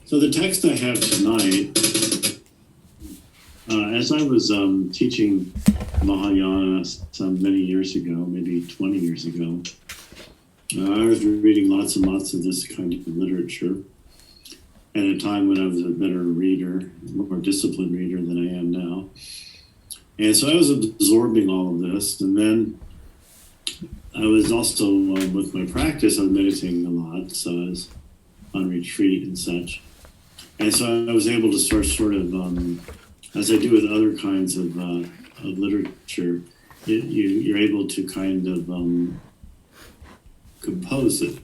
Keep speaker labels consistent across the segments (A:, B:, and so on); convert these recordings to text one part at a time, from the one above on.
A: So the text I have tonight, as I was teaching Mahayana some many years ago, maybe 20 years ago, I was reading lots and lots of this kind of literature at a time when I was a better reader, more disciplined reader than I am now. And so I was absorbing all of this. And then I was also, with my practice, I was meditating a lot. So I was on retreat and such. And so I was able to start sort of, as I do with other kinds of literature, you're able to kind of compose it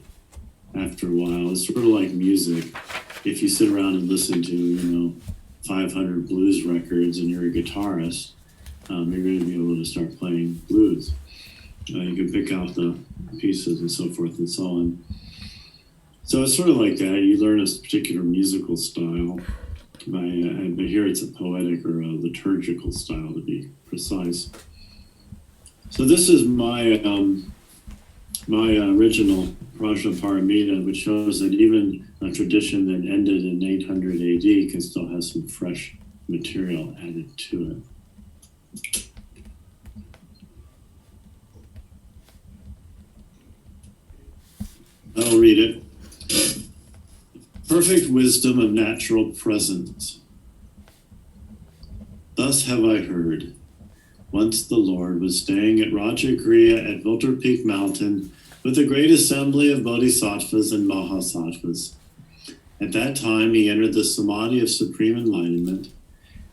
A: after a while. It's sort of like music. If you sit around and listen to, 500 blues records and you're a guitarist, you're going to be able to start playing blues. You can pick out the pieces and so forth and so on. So it's sort of like that. You learn a particular musical style. But here it's a poetic or a liturgical style, to be precise. So this is my original Prajnaparamita, which shows that even a tradition that ended in 800 AD can still have some fresh material added to it. I'll read it. Perfect wisdom of natural presence. Thus have I heard. Once the Lord was staying at Rajagriha at Viltor Peak Mountain with a great assembly of bodhisattvas and mahasattvas. At that time, he entered the samadhi of supreme enlightenment,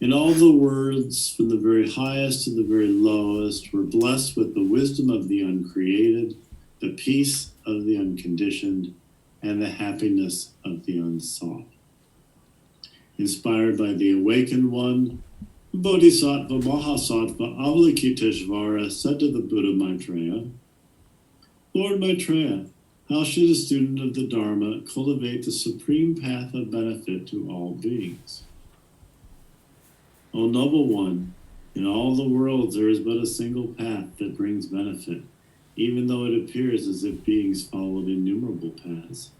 A: and all the worlds, from the very highest to the very lowest, were blessed with the wisdom of the uncreated, the peace of the unconditioned, and the happiness of the unsought. Inspired by the awakened one, Bodhisattva Mahasattva Avalokiteshvara said to the Buddha Maitreya, Lord Maitreya, how should a student of the Dharma cultivate the supreme path of benefit to all beings? O noble one, in all the worlds there is but a single path that brings benefit, even though it appears as if beings followed innumerable paths.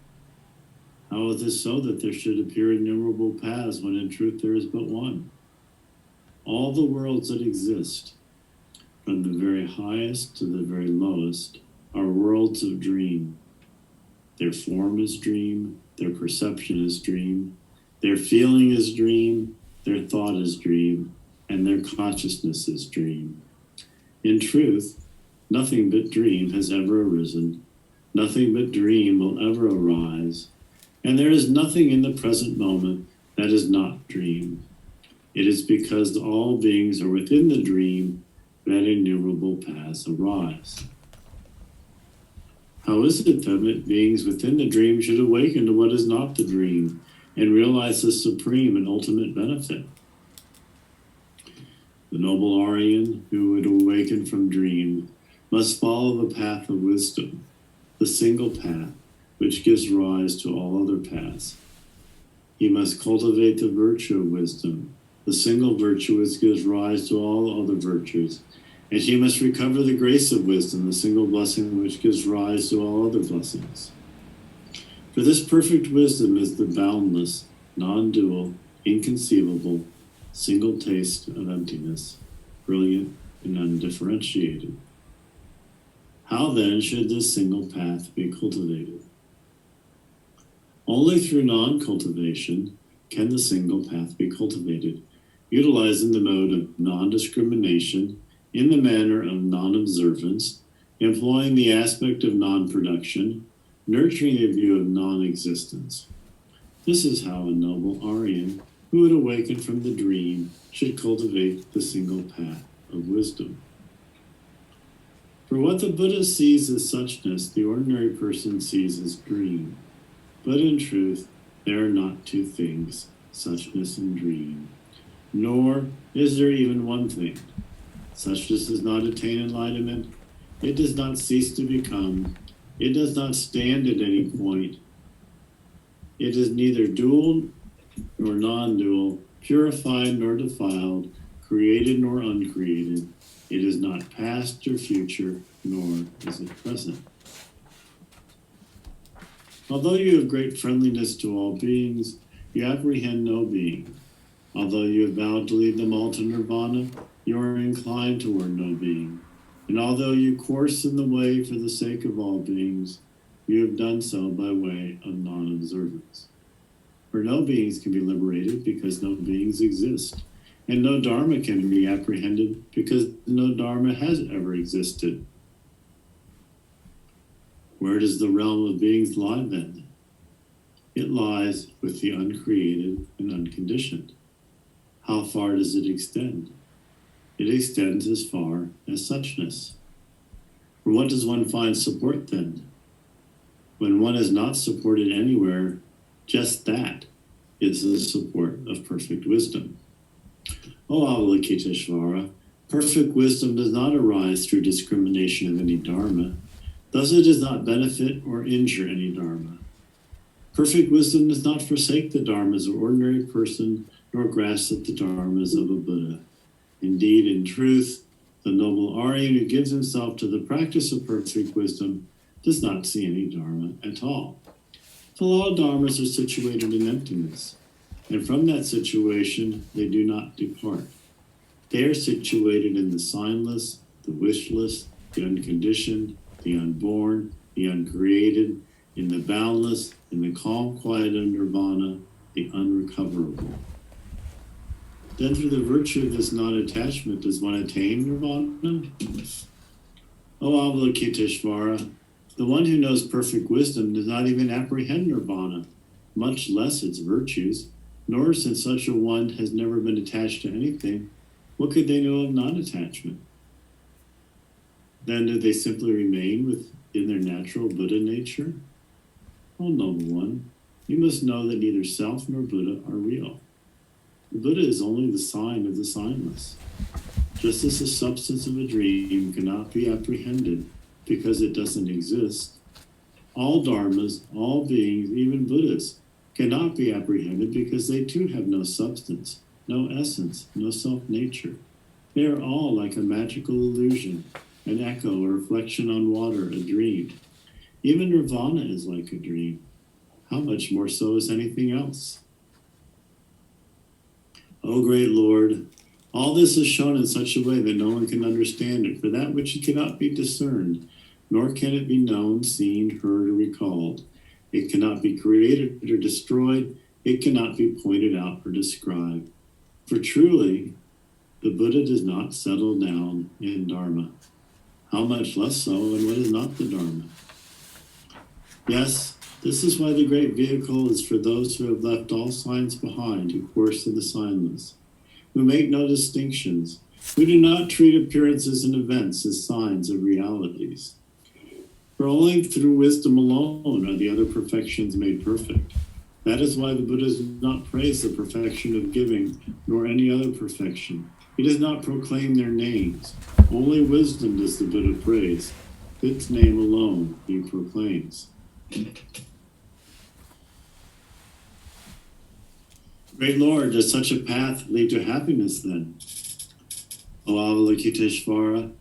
A: How is this so that there should appear innumerable paths when in truth there is but one? All the worlds that exist, from the very highest to the very lowest, are worlds of dream. Their form is dream, their perception is dream, their feeling is dream, their thought is dream, and their consciousness is dream. In truth, nothing but dream has ever arisen, nothing but dream will ever arise, and there is nothing in the present moment that is not dream. It is because all beings are within the dream that innumerable paths arise. How is it then that beings within the dream should awaken to what is not the dream and realize the supreme and ultimate benefit? The noble Aryan who would awaken from dream must follow the path of wisdom, the single path which gives rise to all other paths. He must cultivate the virtue of wisdom, the single virtue which gives rise to all other virtues, and he must recover the grace of wisdom, the single blessing which gives rise to all other blessings. For this perfect wisdom is the boundless, non-dual, inconceivable, single taste of emptiness, brilliant and undifferentiated. How then should this single path be cultivated? Only through non-cultivation can the single path be cultivated, utilizing the mode of non-discrimination in the manner of non-observance, employing the aspect of non-production, nurturing a view of non-existence. This is how a noble Aryan who would awaken from the dream should cultivate the single path of wisdom. For what the Buddha sees as suchness, the ordinary person sees as dream. But in truth, there are not two things, suchness and dream. Nor is there even one thing. Suchness does not attain enlightenment. It does not cease to become. It does not stand at any point. It is neither dual nor non-dual, purified nor defiled, created nor uncreated. It is not past or future, nor is it present. Although you have great friendliness to all beings, you apprehend no being. Although you have vowed to lead them all to nirvana, you are inclined toward no being. And although you course in the way for the sake of all beings, you have done so by way of non-observance. For no beings can be liberated because no beings exist, and no dharma can be apprehended because no dharma has ever existed. Where does the realm of beings lie then? It lies with the uncreated and unconditioned. How far does it extend? It extends as far as suchness. For what does one find support then? When one is not supported anywhere, just that is the support of perfect wisdom. O Avalokiteshvara, perfect wisdom does not arise through discrimination of any dharma. Thus it does not benefit or injure any dharma. Perfect wisdom does not forsake the dharmas of ordinary person, nor grasp at the dharmas of a Buddha. Indeed, in truth, the noble Aryan who gives himself to the practice of perfect wisdom does not see any dharma at all. For all dharmas are situated in emptiness, and from that situation they do not depart. They are situated in the signless, the wishless, the unconditioned, the unborn, the uncreated, in the boundless, in the calm quiet of nirvana, the unrecoverable. Then through the virtue of this non-attachment does one attain nirvana? O Avalokiteshvara, the one who knows perfect wisdom does not even apprehend nirvana, much less its virtues, nor since such a one has never been attached to anything, what could they know of non-attachment? Then do they simply remain within their natural Buddha nature? O noble one, you must know that neither self nor Buddha are real. The Buddha is only the sign of the signless. Just as the substance of a dream cannot be apprehended because it doesn't exist, all dharmas, all beings, even Buddhas, cannot be apprehended because they too have no substance, no essence, no self-nature. They are all like a magical illusion, an echo, a reflection on water, a dream. Even nirvana is like a dream. How much more so is anything else? O great Lord, all this is shown in such a way that no one can understand it, for that which cannot be discerned, nor can it be known, seen, heard, or recalled. It cannot be created or destroyed. It cannot be pointed out or described. For truly, the Buddha does not settle down in Dharma. How much less so in what is not the Dharma? Yes, this is why the great vehicle is for those who have left all signs behind, who course in the signless, who make no distinctions, who do not treat appearances and events as signs of realities. For only through wisdom alone are the other perfections made perfect. That is why the Buddha does not praise the perfection of giving, nor any other perfection. He does not proclaim their names. Only wisdom does the Buddha praise. Its name alone he proclaims. Great Lord, does such a path lead to happiness then? O Avalokiteshvara,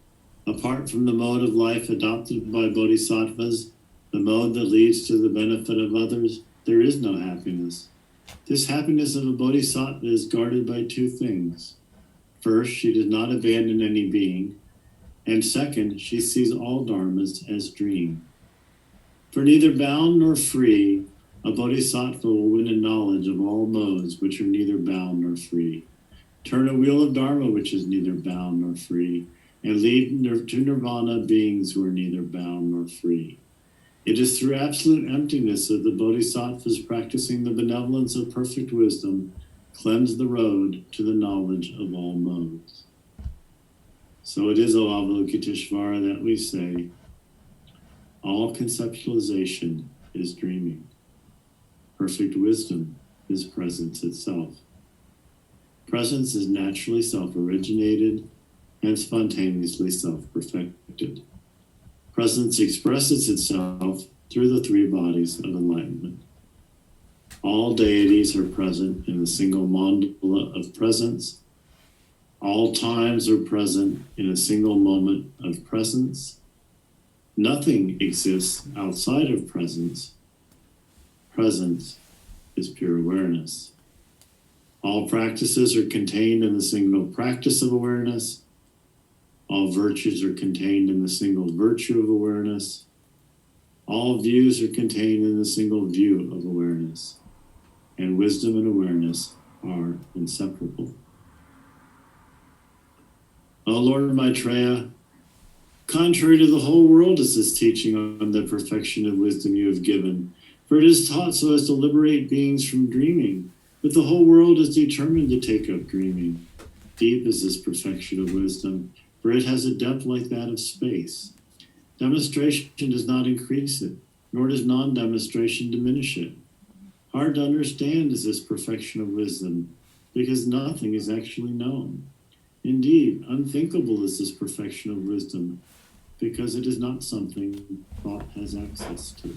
A: apart from the mode of life adopted by bodhisattvas, the mode that leads to the benefit of others, there is no happiness. This happiness of a bodhisattva is guarded by two things. First, she does not abandon any being, and second, she sees all dharmas as dream. For neither bound nor free, a bodhisattva will win a knowledge of all modes which are neither bound nor free. Turn a wheel of dharma which is neither bound nor free, and lead to nirvana beings who are neither bound nor free. It is through absolute emptiness that the bodhisattvas practicing the benevolence of perfect wisdom cleanse the road to the knowledge of all modes. So it is, O Avalokiteshvara, that we say, all conceptualization is dreaming. Perfect wisdom is presence itself. Presence is naturally self-originated and spontaneously self-perfected. Presence expresses itself through the three bodies of enlightenment. All deities are present in a single mandala of presence. All times are present in a single moment of presence. Nothing exists outside of presence. Presence is pure awareness. All practices are contained in the single practice of awareness. All virtues are contained in the single virtue of awareness. All views are contained in the single view of awareness. And wisdom and awareness are inseparable. O Lord Maitreya, contrary to the whole world is this teaching on the perfection of wisdom you have given, for it is taught so as to liberate beings from dreaming, but the whole world is determined to take up dreaming. Deep is this perfection of wisdom, for it has a depth like that of space. Demonstration does not increase it, nor does non-demonstration diminish it. Hard to understand is this perfection of wisdom, because nothing is actually known. Indeed, unthinkable is this perfection of wisdom, because it is not something thought has access to.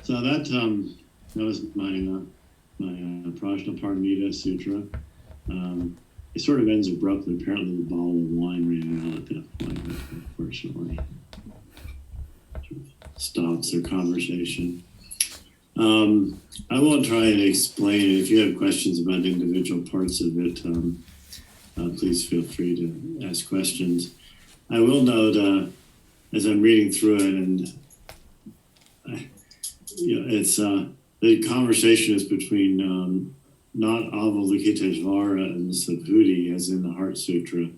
A: So that was my Prajnaparamita Sutra. It sort of ends abruptly. Apparently, the bottle of wine ran out at that point. Unfortunately, stops their conversation. I won't try and explain it. If you have questions about individual parts of it, please feel free to ask questions. I will note as I'm reading through it, and it's the conversation is between not Avalokiteshvara and the Subhuti, as in the Heart Sutra.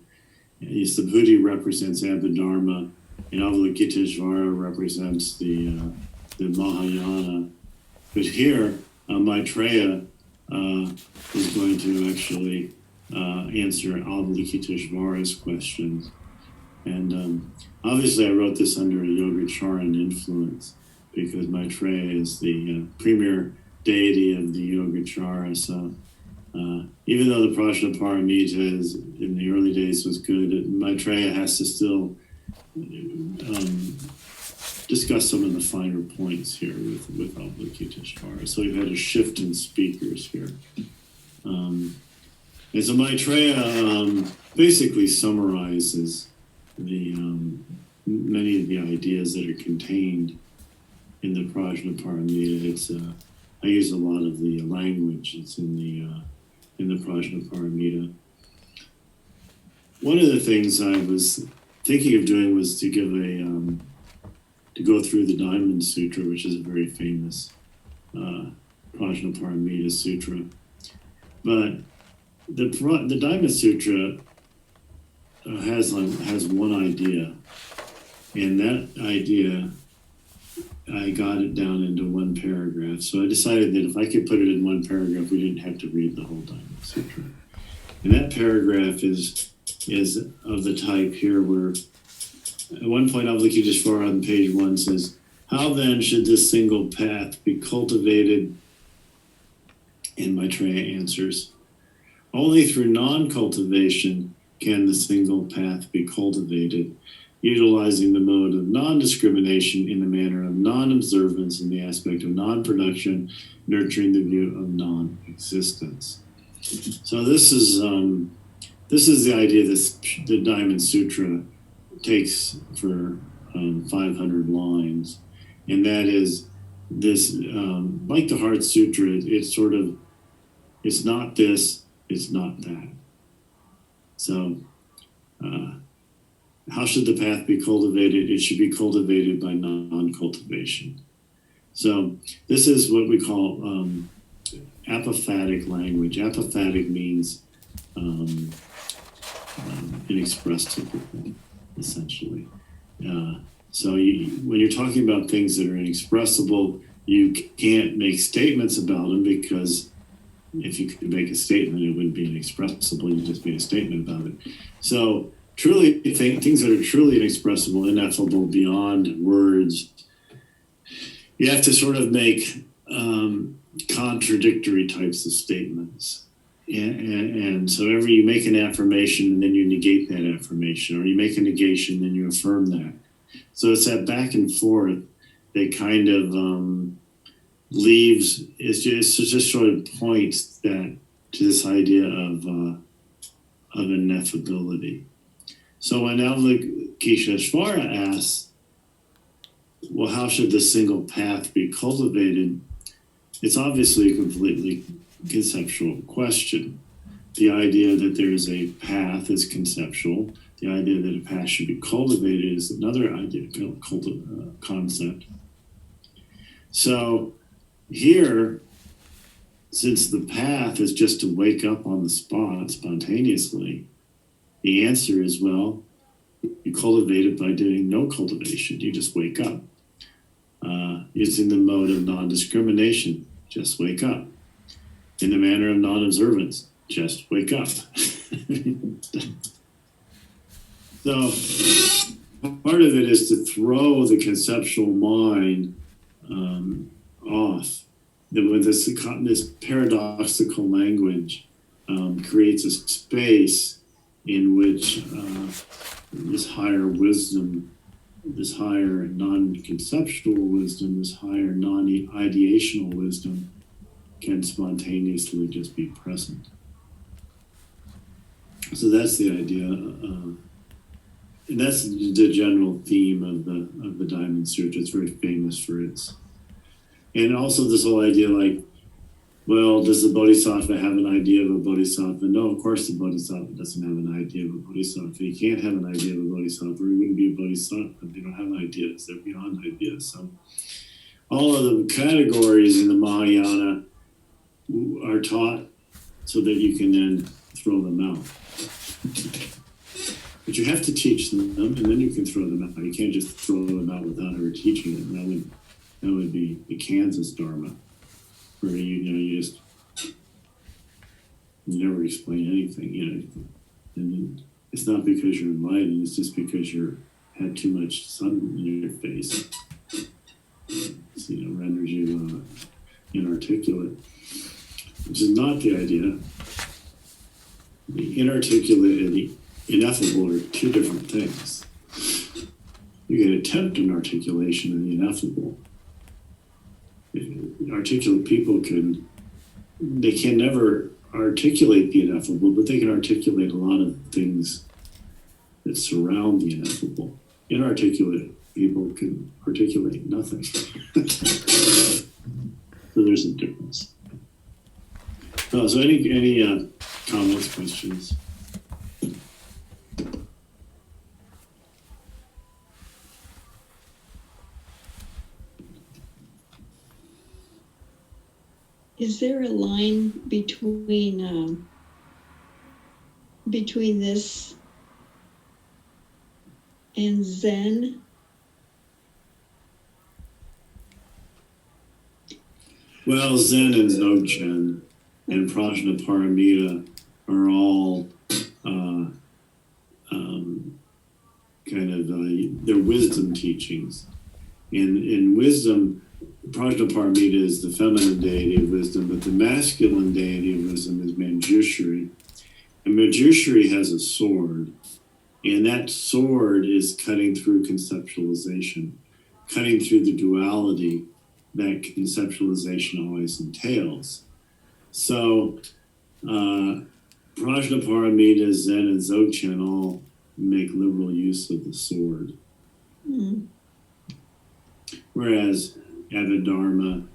A: The Subhuti represents Abhidharma, and Avalokiteshvara represents the Mahayana. But here, Maitreya is going to actually answer Avalokiteshvara's questions. And obviously, I wrote this under a Yogacaran influence, because Maitreya is the premier deity of the Yogacara. So even though the Prajnaparamita is, in the early days was good, Maitreya has to still discuss some of the finer points here with Avalokiteshvara. So we've had a shift in speakers here. And so Maitreya basically summarizes the many of the ideas that are contained in the Prajnaparamita. It's I use a lot of the language that's in the Prajnaparamita. One of the things I was thinking of doing was to give to go through the Diamond Sutra, which is a very famous Prajnaparamita Sutra. But the Diamond Sutra has one idea, and that idea, I got it down into one paragraph. So I decided that if I could put it in one paragraph, we didn't have to read the whole Diamond Sutra. And that paragraph is of the type here where at one point Avalokiteshvara on page 1 says, "How then should this single path be cultivated?" And Maitreya answers, "Only through non-cultivation can the single path be cultivated, utilizing the mode of non-discrimination in the manner of non-observance in the aspect of non-production, nurturing the view of non-existence." So this is the idea that the Diamond Sutra takes for 500 lines, and that is this, like the Heart Sutra, it's not this, it's not that. So, how should the path be cultivated? It should be cultivated by non-cultivation. So this is what we call apophatic language. Apophatic means inexpressible, essentially. So when you're talking about things that are inexpressible, you can't make statements about them, because if you could make a statement, it wouldn't be inexpressible. You just made a statement about it. So truly, things that are truly inexpressible, ineffable, beyond words, you have to sort of make contradictory types of statements. And so you make an affirmation and then you negate that affirmation, or you make a negation and then you affirm that. So it's that back and forth that kind of leaves, it's just sort of points that to this idea of ineffability. So when Avalokiteshvara asks, well, how should the single path be cultivated? It's obviously a completely conceptual question. The idea that there's a path is conceptual. The idea that a path should be cultivated is another idea, concept. So here, since the path is just to wake up on the spot spontaneously, the answer is, well, you cultivate it by doing no cultivation. You just wake up. Using the mode of non-discrimination, just wake up. In the manner of non-observance, just wake up. So part of it is to throw the conceptual mind off. That with this paradoxical language creates a space in which this higher wisdom, this higher non-conceptual wisdom, this higher non-ideational wisdom can spontaneously just be present. So that's the idea, and that's the general theme of the Diamond Sutra. It's very famous for its, and also this whole idea like, well, does the Bodhisattva have an idea of a Bodhisattva? No, of course the Bodhisattva doesn't have an idea of a Bodhisattva. He can't have an idea of a Bodhisattva, or he wouldn't be a Bodhisattva. They don't have ideas, they're beyond ideas. So all of the categories in the Mahayana are taught so that you can then throw them out. But you have to teach them, and then you can throw them out. You can't just throw them out without ever teaching it. That would be the Kansas Dharma, where you just never explain anything, and it's not because you're enlightened, it's just because you had too much sun in your face. It's, renders you inarticulate, which is not the idea. The inarticulate and the ineffable are two different things. You can attempt an articulation of the ineffable. Articulate people can never articulate the ineffable, but they can articulate a lot of things that surround the ineffable. Inarticulate people can articulate nothing. So there's a difference. So any comments, questions?
B: Is there a line between this and Zen?
A: Well, Zen and Dzogchen and Prajnaparamita are all they're wisdom teachings. In wisdom, Prajnaparamita is the feminine deity of wisdom, but the masculine deity of wisdom is Manjushri. And Manjushri has a sword, and that sword is cutting through conceptualization, cutting through the duality that conceptualization always entails. So Prajnaparamita, Zen, and Dzogchen all make liberal use of the sword. Mm. Whereas Abhidharma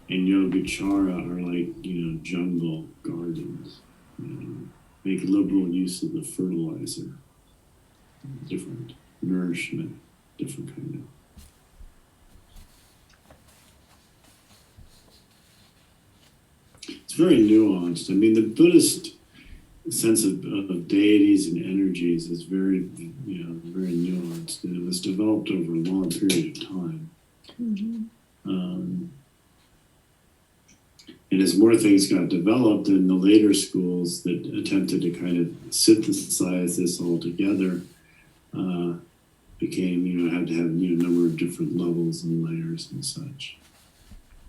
A: and Yogacara are like, jungle gardens. Make liberal use of the fertilizer. Different nourishment, different kind of. It's very nuanced. I mean, the Buddhist sense of deities and energies is very, very nuanced, and it was developed over a long period of time. Mm-hmm. And as more things got developed in the later schools that attempted to kind of synthesize this all together, became, had to have a number of different levels and layers and such.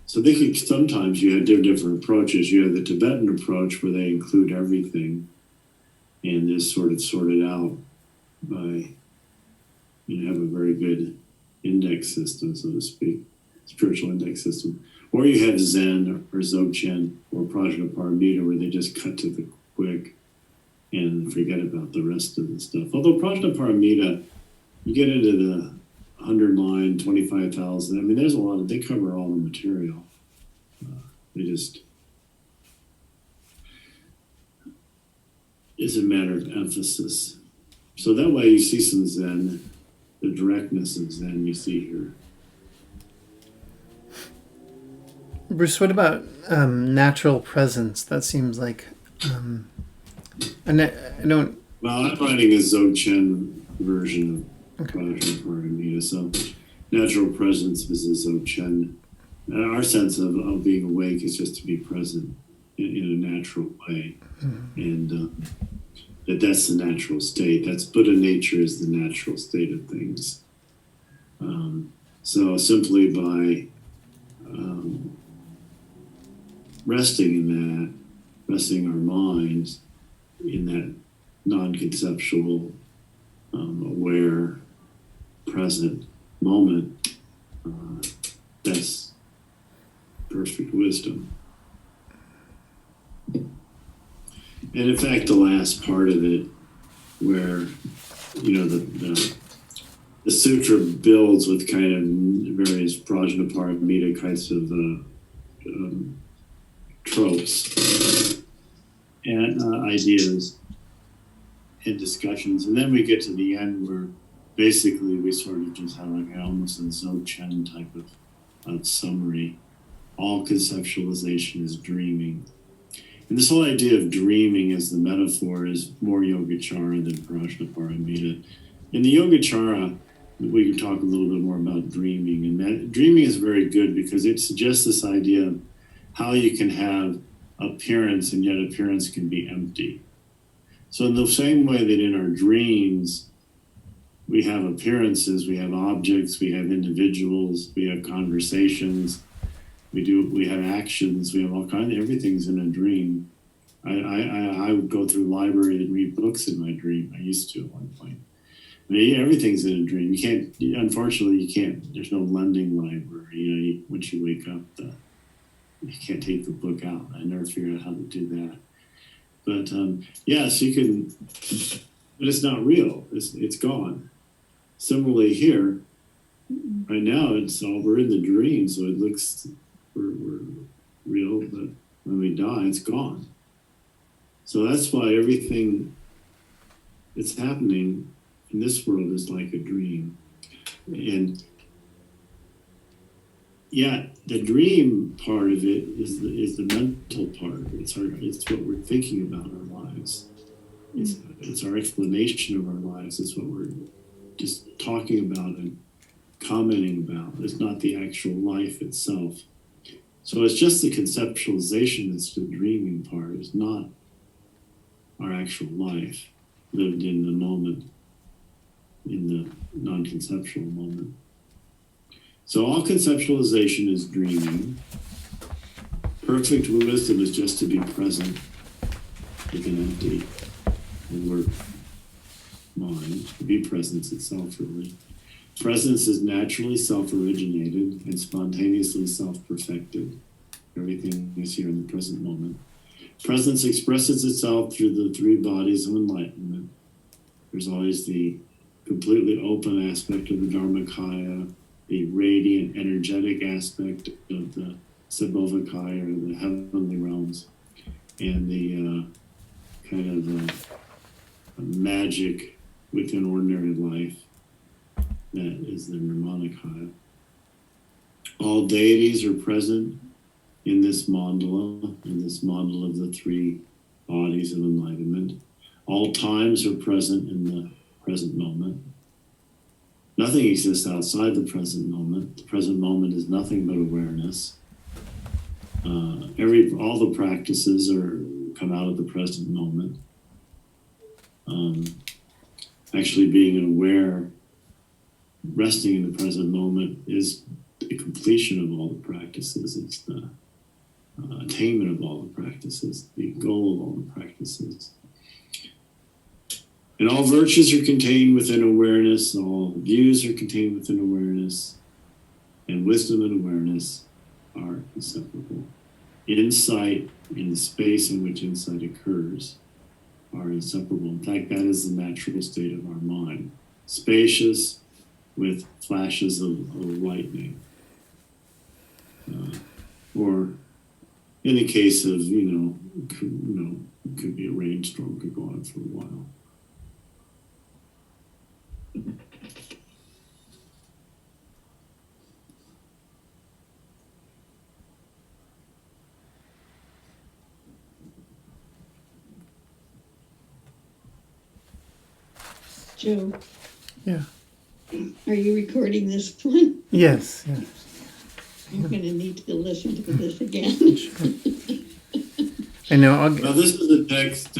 A: So they could sometimes you had different approaches. You have the Tibetan approach where they include everything and just sort of sort it out by have a very good index system, so to speak. spiritual index system. Or you have Zen or Dzogchen or Prajnaparamita, where they just cut to the quick and forget about the rest of the stuff. Although Prajnaparamita, you get into the 100 line, 25,000. I mean, there's a lot of, they cover all the material. They just, it's a matter of emphasis. So that way you see some Zen, the directness of Zen you see here.
C: Bruce, what about natural presence? That seems like I don't.
A: Well, I'm writing a Dzogchen version of Prajnaparamita, so natural presence is a Dzogchen. Our sense of being awake is just to be present in a natural way, and that's the natural state. That's Buddha nature is the natural state of things. So simply by resting in that, resting our minds in that non-conceptual, aware, present moment, that's perfect wisdom. And in fact, the last part of it, where the sutra builds with kind of various Prajnaparamita kinds of tropes and ideas and discussions, and then we get to the end where basically we sort of just have like almost a Dzogchen type of summary. All conceptualization is dreaming. And this whole idea of dreaming as the metaphor is more Yogacara than Prajnaparamita. In the Yogacara, we can talk a little bit more about dreaming. And that dreaming is very good because it suggests this idea of how you can have appearance and yet appearance can be empty. So in the same way that in our dreams, we have appearances, we have objects, we have individuals, we have conversations, we have actions, we have all kinds of, everything's in a dream. I would go through library and read books in my dream. I used to at one point. I mean, everything's in a dream. You can't, unfortunately, you can't, there's no lending library. Once you wake up, you can't take the book out. I never figured out how to do that. But yes, you can, but it's not real. It's gone. Similarly here, right now, we're in the dream, so it looks, we're real, but when we die, it's gone. So that's why everything that's happening in this world is like a dream. And yeah, the dream part of it is the mental part. It's what we're thinking about our lives. It's our explanation of our lives. It's what we're just talking about and commenting about. It's not the actual life itself. So it's just the conceptualization that's the dreaming part. It's not our actual life lived in the moment, in the non-conceptual moment. So all conceptualization is dreaming. Perfect wisdom is just to be present with an empty alert mind. To be presence itself, really. Presence is naturally self-originated and spontaneously self-perfected. Everything is here in the present moment. Presence expresses itself through the three bodies of enlightenment. There's always the completely open aspect of the Dharmakaya, the radiant, energetic aspect of the Sabovakaya, or the heavenly realms, and the kind of magic within ordinary life that is the Nirmanakaya. All deities are present in this mandala of the three bodies of enlightenment. All times are present in the present moment. Nothing exists outside the present moment. The present moment is nothing but awareness. All the practices come out of the present moment. Actually, being aware, resting in the present moment is the completion of all the practices. It's the attainment of all the practices, the goal of all the practices. And all virtues are contained within awareness. All views are contained within awareness. and wisdom and awareness are inseparable. Insight and the space in which insight occurs are inseparable. In fact, that is the natural state of our mind. Spacious with flashes of lightning. Or in the case of, it could be a rainstorm, could go on for a while.
B: Joe,
C: Yeah.
B: are you recording this one?
C: Yes. Yeah.
B: I'm gonna need to listen to this again.
C: Sure. I know.
A: Now this is a text.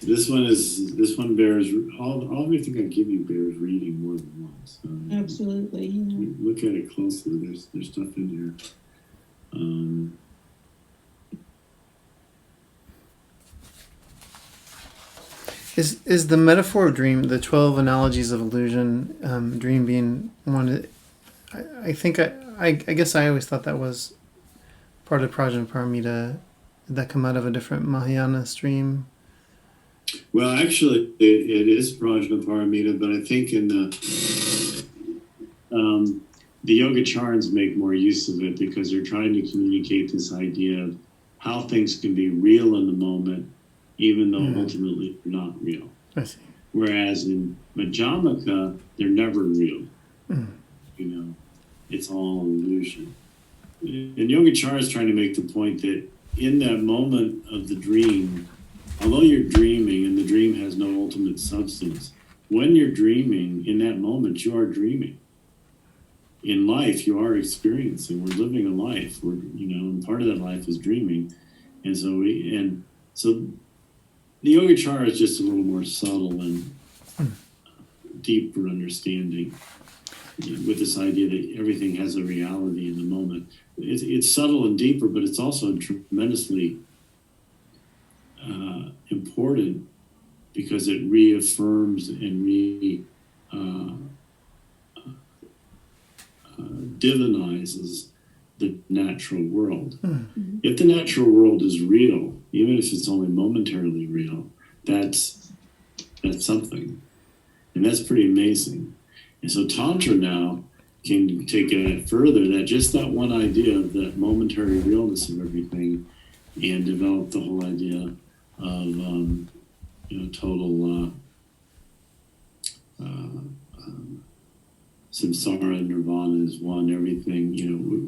A: This one bears all everything I give you bears reading more than once.
B: Absolutely, yeah.
A: Look at it closely. There's stuff in here.
C: Is the metaphor of dream, the 12 analogies of illusion, dream being one? I think I guess I always thought that was part of Prajnaparamita. Did that come out of a different Mahayana stream?
A: Well, actually, it is Prajnaparamita, but I think in the Yogacharans make more use of it because they're trying to communicate this idea of how things can be real in the moment, even though ultimately they're not real.
C: I see.
A: Whereas in Majjhimaka, they're never real.
C: Mm.
A: It's all illusion. And Yogacara is trying to make the point that in that moment of the dream, although you're dreaming and the dream has no ultimate substance, when you're dreaming, in that moment, you are dreaming. In life, you are experiencing. We're living a life. And part of that life is dreaming. And so the Yogacara is just a little more subtle and deeper understanding with this idea that everything has a reality in the moment. It's subtle and deeper, but it's also tremendously important because it reaffirms and divinizes the natural world.
C: Mm-hmm.
A: If the natural world is real, even if it's only momentarily real, that's something. And that's pretty amazing. And so Tantra now can take it further, that just that one idea of that momentary realness of everything and develop the whole idea of total samsara and nirvana is one, everything,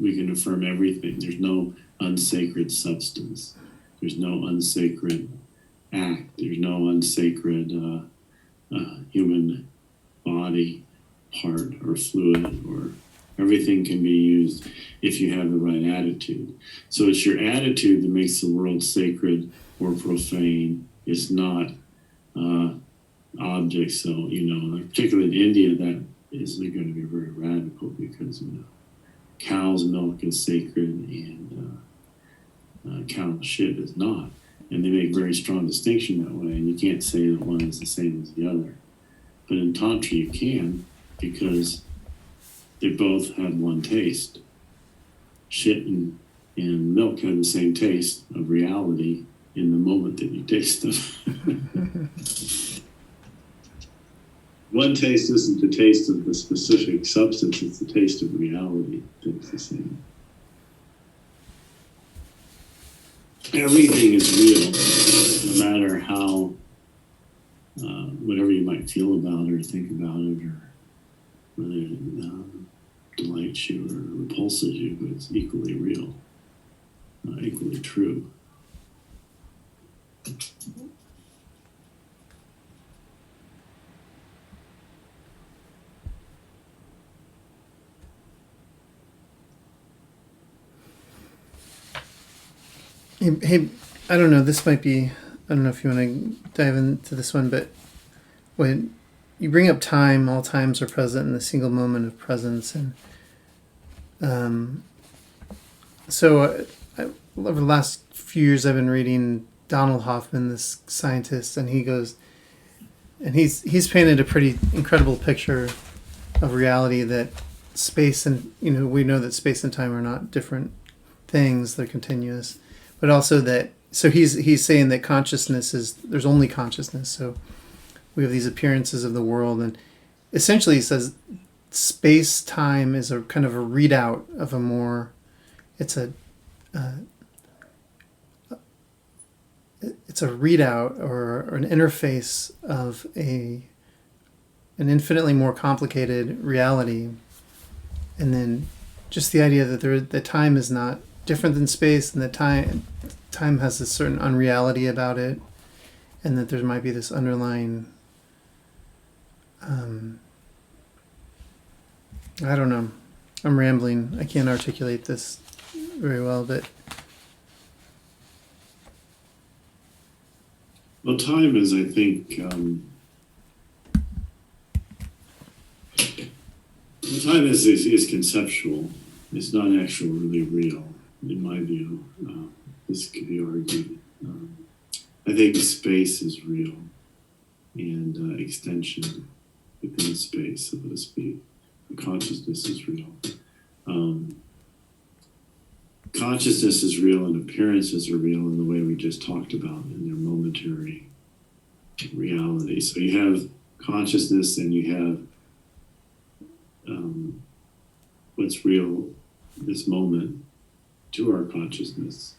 A: we can affirm everything. There's no unsacred substance. There's no unsacred act. There's no unsacred human body part or fluid, or everything can be used if you have the right attitude. So it's your attitude that makes the world sacred or profane. It's not objects. So, particularly in India, that is going to be very radical because cow's milk is sacred and cow shit is not. And they make very strong distinction that way, and you can't say that one is the same as the other. But in Tantra you can, because they both have one taste. Shit and milk have the same taste of reality in the moment that you taste them. One taste isn't the taste of the specific substance, it's the taste of reality that's the same. Everything is real, no matter how, whatever you might feel about it or think about it, or whether it delights you or repulses you, but it's equally real, equally true.
C: Hey, I don't know. This might be. I don't know if you want to dive into this one, but when you bring up time, all times are present in a single moment of presence, and so over the last few years, I've been reading Donald Hoffman, this scientist, and he goes, and he's painted a pretty incredible picture of reality that space and we know that space and time are not different things; they're continuous. But also that he's saying that consciousness is there's only consciousness. So we have these appearances of the world, and essentially he says space time is a kind of a readout of a more it's a it's a readout or an interface of an infinitely more complicated reality. And then just the idea that that time is not different than space, and that time has a certain unreality about it, and that there might be this underlying I don't know. I'm rambling. I can't articulate this very well, but
A: Well, time is, I think, time is conceptual. It's not actually really real, in my view. This could be argued. I think space is real, and extension within space, so to speak. Consciousness is real. Consciousness is real, and appearances are real in the way we just talked about in their momentary reality. So you have consciousness, and you have what's real this moment to our consciousness.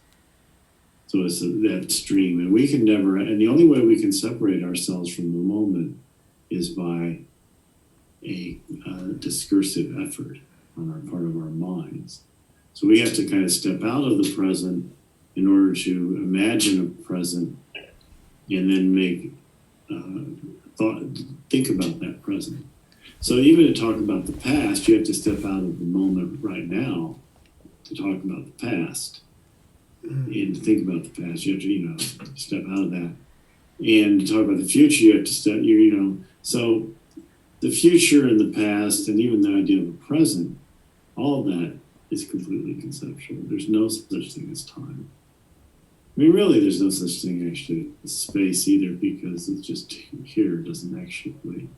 A: So it's that stream, and we can never, and the only way we can separate ourselves from the moment is by a discursive effort on our part of our minds. So we have to kind of step out of the present in order to imagine a present, and then think about that present. So even to talk about the past, you have to step out of the moment right now to talk about the past. And to think about the past, you have to, step out of that. And to talk about the future, you have to step, so the future and the past, and even the idea of the present, all of that is completely conceptual. There's no such thing as time. I mean, really, there's no such thing actually as space either, because it's just here. It doesn't actually.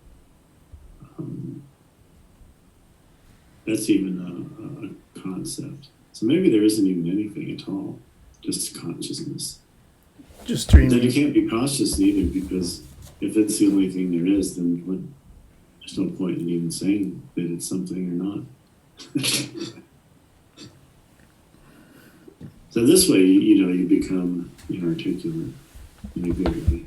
A: That's even a concept. So maybe there isn't even anything at all, just consciousness.
C: just dreaming.
A: Then you can't be conscious either, because if it's the only thing there is, then there's no point in even saying that it's something or not. So this way, you become inarticulate in a good way.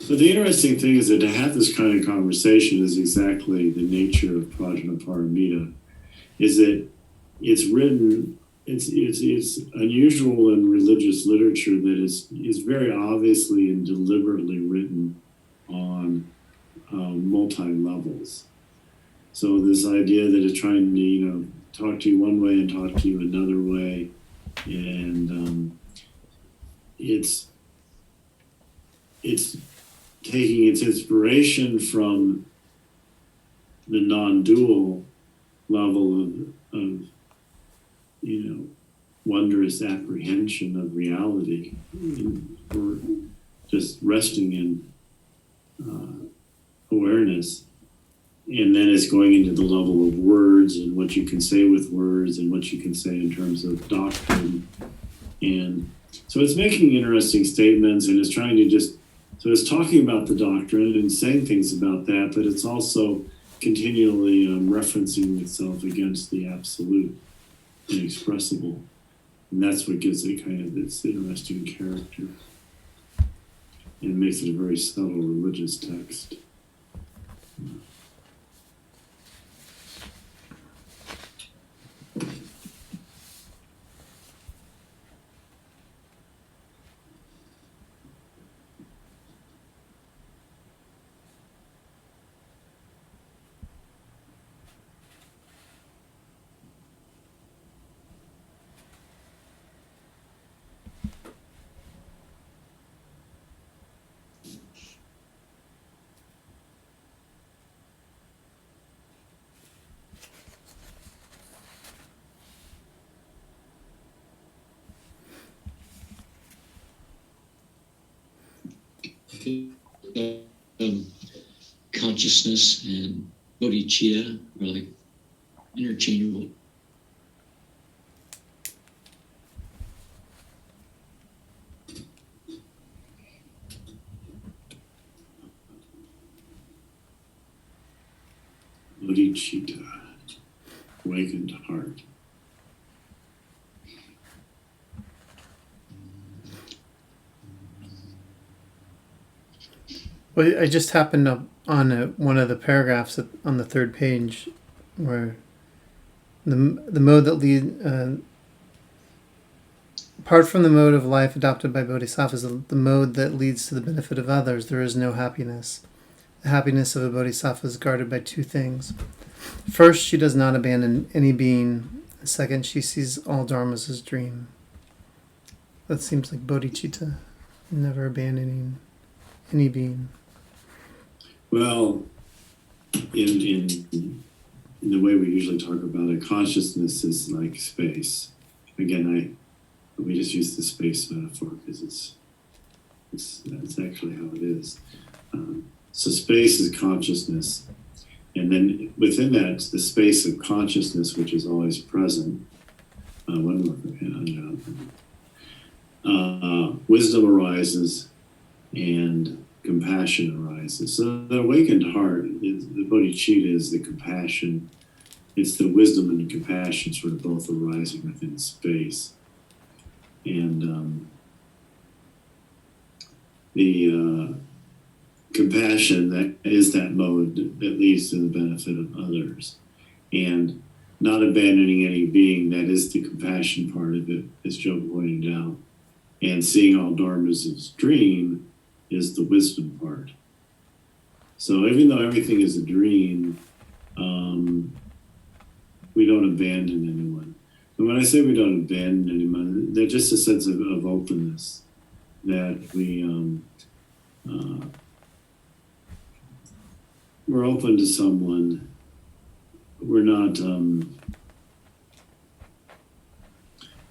A: But the interesting thing is that to have this kind of conversation is exactly the nature of Prajnaparamita, is that it's written, it's unusual in religious literature that is very obviously and deliberately written on multi-levels. So this idea that it's trying to, talk to you one way and talk to you another way, and it's taking its inspiration from the non-dual level of wondrous apprehension of reality, or just resting in awareness. And then it's going into the level of words and what you can say with words and what you can say in terms of doctrine. And so it's making interesting statements, and it's trying to so it's talking about the doctrine and saying things about that, but it's also continually referencing itself against the absolute inexpressible. And that's what gives it kind of its interesting character. And it makes it a very subtle religious text.
D: consciousness and bodhicitta are like interchangeable.
A: Bodhicitta, awakened heart.
C: Well, I just happened up on one of the paragraphs on the third page, where the mode that lead apart from the mode of life adopted by bodhisattvas, the mode that leads to the benefit of others, there is no happiness. The happiness of a bodhisattva is guarded by two things. First, she does not abandon any being. Second, she sees all dharmas as dream. That seems like bodhicitta, never abandoning any being.
A: Well, in the way we usually talk about it, consciousness is like space. Again, we just use the space metaphor because that's actually how it is. So space is consciousness, and then within that, the space of consciousness, which is always present. Wisdom arises, and compassion arises. So the awakened heart, the bodhicitta is the compassion. It's the wisdom and the compassion sort of both arising within space. And the compassion, that is that mode that leads to the benefit of others. And not abandoning any being, that is the compassion part of it, as Joe pointed out. And seeing all dharmas as dream is the wisdom part. So even though everything is a dream, we don't abandon anyone. And when I say we don't abandon anyone, there's just a sense of openness that we're open to someone. We're not.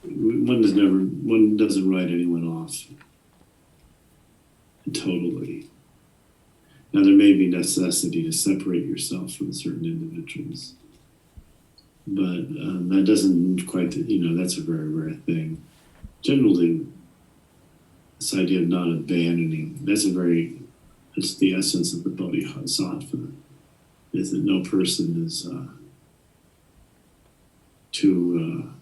A: One doesn't write anyone off totally. Now there may be necessity to separate yourself from certain individuals, but that doesn't quite. That's a very rare thing. Generally, this idea of not abandoning, it's the essence of the bodhisattva, is that no person is too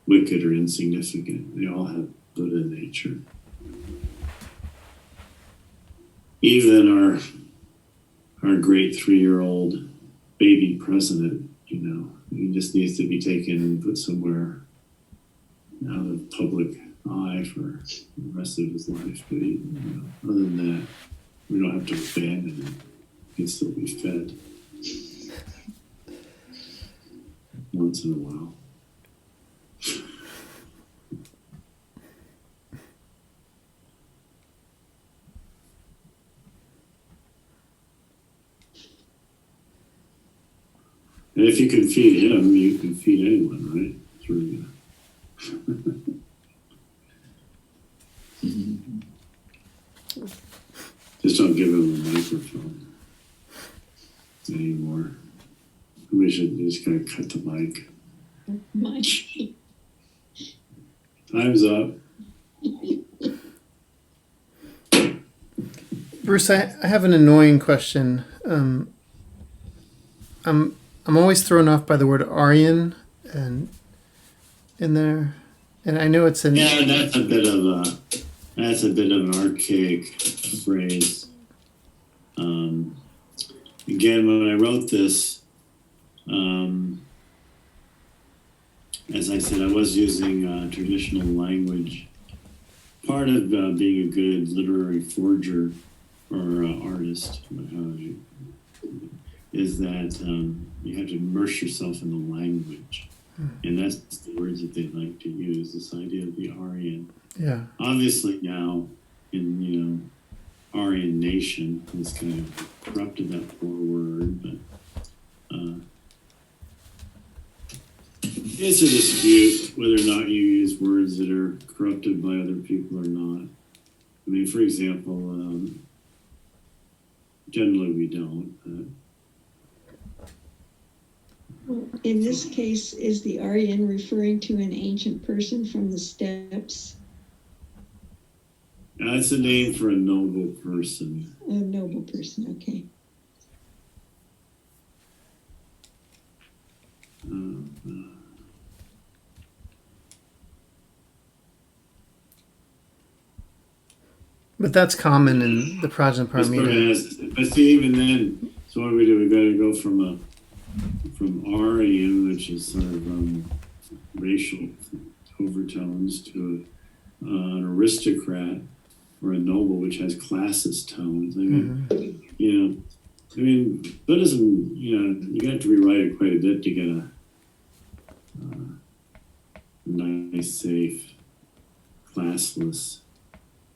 A: wicked or insignificant. They all have Buddha nature. Even our great 3-year-old baby president, he just needs to be taken and put somewhere out of public eye for the rest of his life. But other than that, we don't have to abandon him. He can still be fed once in a while. And if you can feed him, you can feed anyone, right? Through Just don't give him a microphone anymore. We should just gotta cut the mic.
B: Mike.
A: Time's up.
C: Bruce, I have an annoying question. I'm always thrown off by the word Aryan and in there, and I know it's
A: Yeah, that's a bit of an archaic phrase. Again, when I wrote this, as I said, I was using traditional language. Part of being a good literary forger or artist is that you have to immerse yourself in the language. And that's the words that they like to use, this idea of the Aryan.
C: Yeah.
A: Obviously now, in, Aryan nation has kind of corrupted that poor word, but it's a dispute whether or not you use words that are corrupted by other people or not. I mean, for example, generally we don't.
B: Well, in this case, is the Aryan referring to an ancient person from the steppes?
A: That's a name for a noble person.
B: A noble person, okay.
C: But that's common in the Prajnaparamita.
A: But see, even then, so what do? We got to go from Aryan, which is sort of racial overtones, to an aristocrat or a noble, which has classist tones. I mean, Buddhism, you got to rewrite it quite a bit to get a nice, safe, classless,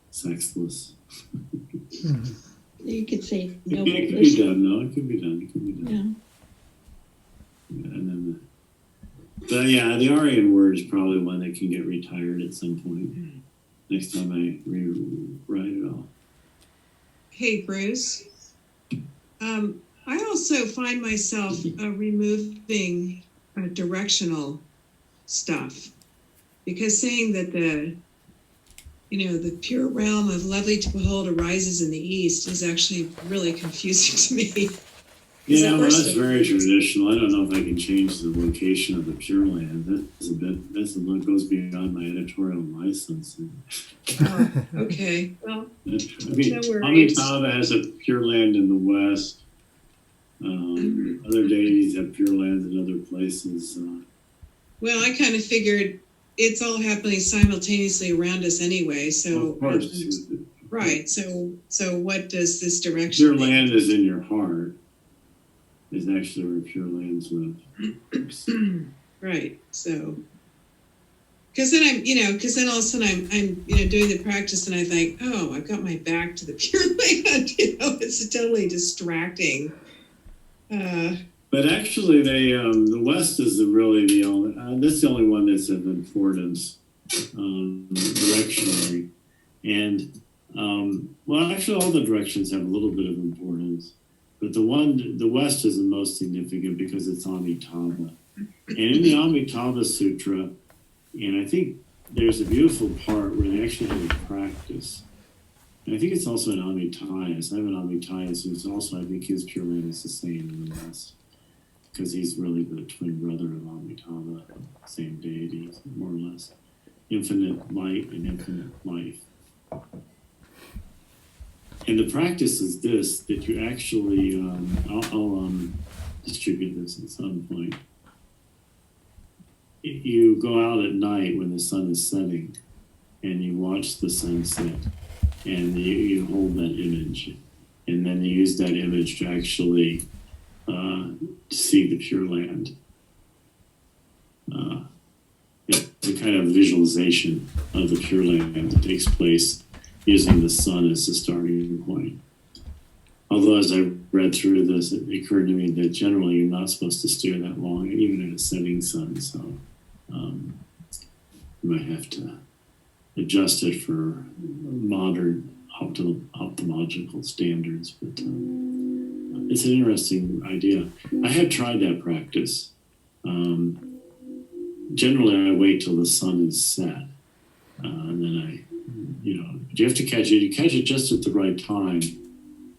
A: sexless.
B: You could say noble
A: It could be
B: person.
A: done, though. It could be done.
B: Yeah.
A: And then, the Aryan word is probably one that can get retired at some point. Next time I rewrite it all.
E: Hey, Bruce. I also find myself removing directional stuff, because saying that the pure realm of lovely to behold arises in the east is actually really confusing to me.
A: Yeah, well, that's very traditional. I don't know if I can change the location of the Pure Land. That's goes beyond my editorial license.
E: Oh, okay. Well,
A: I mean,
E: no worries.
A: Amitabha has a Pure Land in the west. Other deities have Pure Lands in other places.
E: Well, I kind of figured it's all happening simultaneously around us anyway. So,
A: of course,
E: right. So what does this direction?
A: Pure Land is in your heart. Is actually where Pure Lands live.
E: Right. So, because then all of a sudden I'm doing the practice and I think, oh, I've got my back to the Pure Land. It's totally distracting.
A: But actually, the West is really the only. That's the only one that's of importance directionally, and actually, all the directions have a little bit of importance. But the West is the most significant because it's Amitabha. And in the Amitabha Sutra, and I think there's a beautiful part where they actually have a practice. And I think it's also in Amitayas. I have an Amitayas who's also, I think his Pure Land is the same in the West. Because he's really the twin brother of Amitabha, same deity, more or less. Infinite light and infinite life. And the practice is this, that you actually, I'll distribute this at some point. You go out at night when the sun is setting and you watch the sunset and you hold that image. And then you use that image to actually see the Pure Land. The kind of visualization of the Pure Land that takes place using the sun as the starting point. Although as I read through this, it occurred to me that generally you're not supposed to stare that long, even at a setting sun. So you might have to adjust it for modern ophthalmological standards. But it's an interesting idea. I have tried that practice. Generally, I wait till the sun is set, and then you have to catch it. You catch it just at the right time.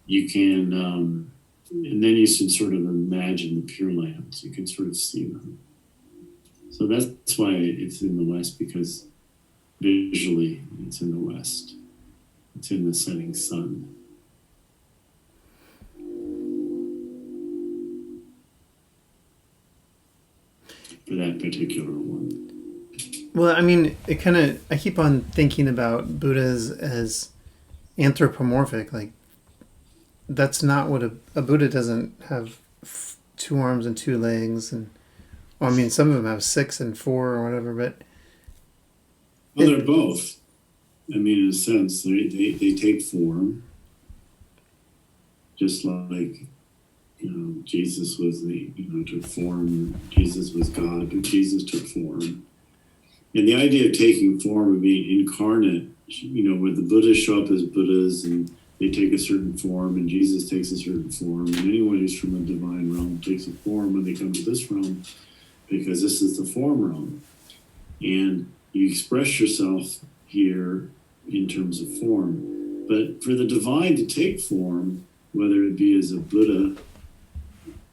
A: You can, and then you can sort of imagine the Pure Lands. You can sort of see them. So that's why it's in the West, because visually it's in the West. It's in the setting sun. For that particular one.
C: Well, I mean, I keep on thinking about Buddhas as anthropomorphic. Like, that's not what a Buddha doesn't have 2 arms and 2 legs. I mean, some of them have 6 and 4 or whatever, but.
A: Well, they're both. I mean, in a sense, they take form. Just like, Jesus was took form. Jesus was God, but Jesus took form. And the idea of taking form would be incarnate, where the Buddhas show up as Buddhas and they take a certain form, and Jesus takes a certain form, and anyone who's from a divine realm takes a form when they come to this realm, because this is the form realm. And you express yourself here in terms of form. But for the divine to take form, whether it be as a Buddha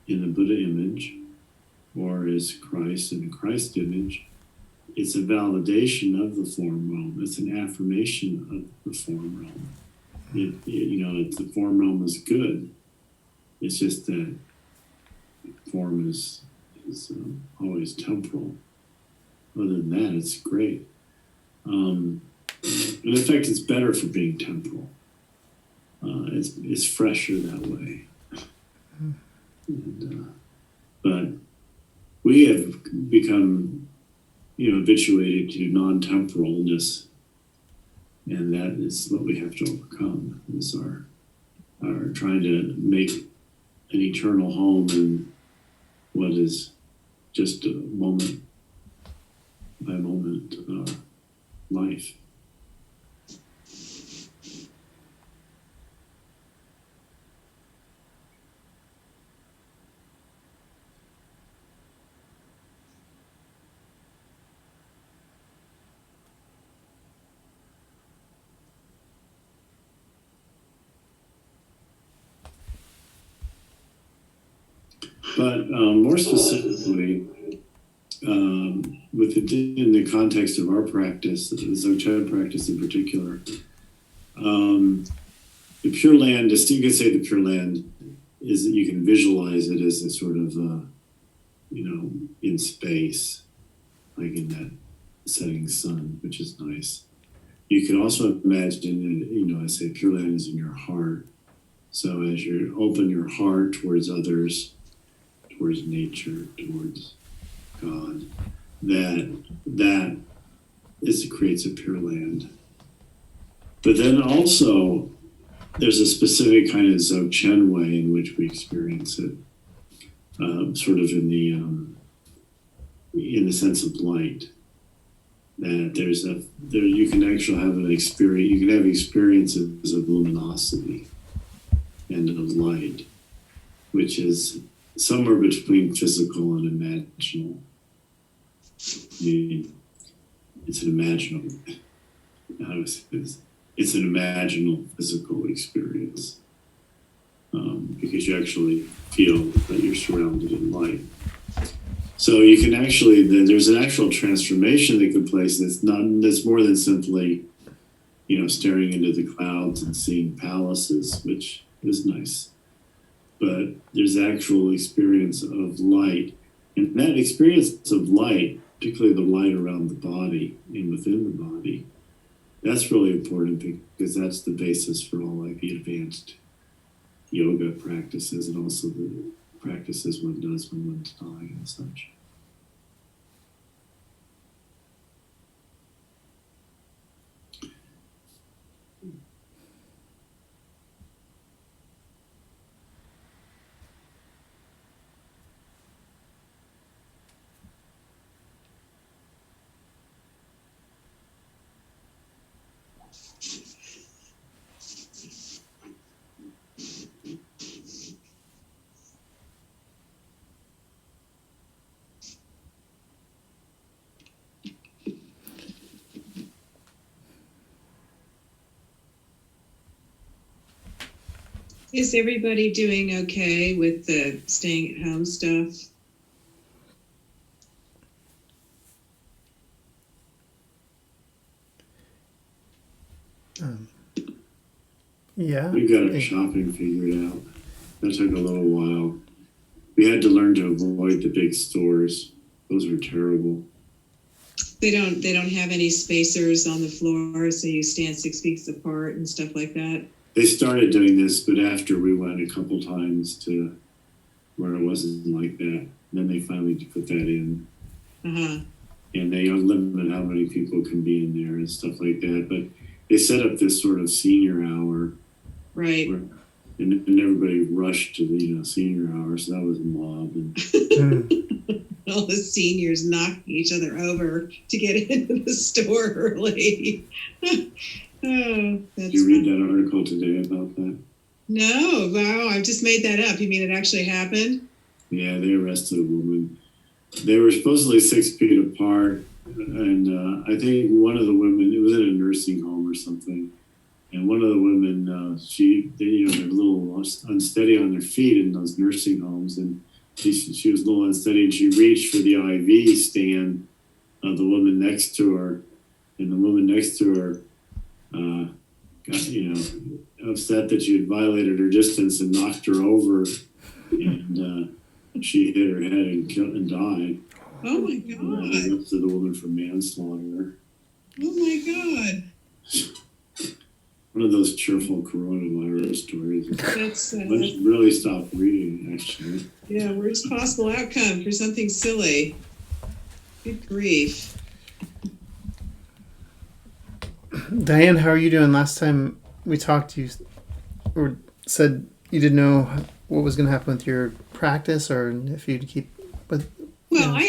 A: in the Buddha image, or as Christ in the Christ image, it's a validation of the form realm. It's an affirmation of the form realm. The form realm is good. It's just that form is always temporal. Other than that, it's great. In fact, it's better for being temporal. It's fresher that way. But we have become, habituated to non-temporalness, and that is what we have to overcome. Is our trying to make an eternal home in what is just a moment by moment life. But more specifically, in the context of our practice, the Dzogchen practice in particular, the Pure Land, you could say the Pure Land is that you can visualize it as a sort of, in space, like in that setting sun, which is nice. You can also imagine, I say Pure Land is in your heart. So as you open your heart towards others, towards nature, towards God, that creates a Pure Land. But then also, there's a specific kind of Dzogchen way in which we experience it, sort of in the sense of light. That you can actually have an experience. You can have experiences of luminosity and of light, which is somewhere between physical and imaginal. I mean, it's an imaginal. How do I say this? It's an imaginal physical experience, because you actually feel that you're surrounded in light. So you can actually, there's an actual transformation that can place that's more than simply, staring into the clouds and seeing palaces, which is nice. But there's actual experience of light. And that experience of light, particularly the light around the body and within the body, that's really important because that's the basis for all like the advanced yoga practices and also the practices one does when one's dying and such.
E: Is everybody doing okay with the staying at home stuff?
C: Yeah.
A: We got our shopping figured out. That took a little while. We had to learn to avoid the big stores. Those are terrible.
E: They don't have any spacers on the floor, so you stand 6 feet apart and stuff like that.
A: They started doing this, but after we went a couple times to where it wasn't like that, then they finally put that in.
E: Uh-huh.
A: And they limit how many people can be in there and stuff like that. But they set up this sort of senior hour.
E: Right.
A: And everybody rushed to the senior hour, so that was a mob. And
E: All the seniors knocking each other over to get into the store early. Oh,
A: Did
E: that's
A: you read
E: fun.
A: that article today about that?
E: No, wow, I've just made that up. You mean it actually happened?
A: Yeah, they arrested a woman. They were supposedly 6 feet apart, and I think one of the women, it was in a nursing home or something, and one of the women, they're a little unsteady on their feet in those nursing homes, and she was a little unsteady, and she reached for the IV stand of the woman next to her, and the woman next to her got, upset that she had violated her distance and knocked her over, and she hit her head and died.
E: Oh my
A: And
E: God.
A: they arrested the woman for manslaughter.
E: Oh my God.
A: One of those cheerful coronavirus stories.
E: That's,
A: I should really stop reading, actually.
E: yeah, worst possible outcome for something silly. Good grief.
C: Diane, how are you doing? Last time we talked, you or said you didn't know what was going to happen with your practice, or if you'd keep. But
E: Well,
C: yeah.
E: I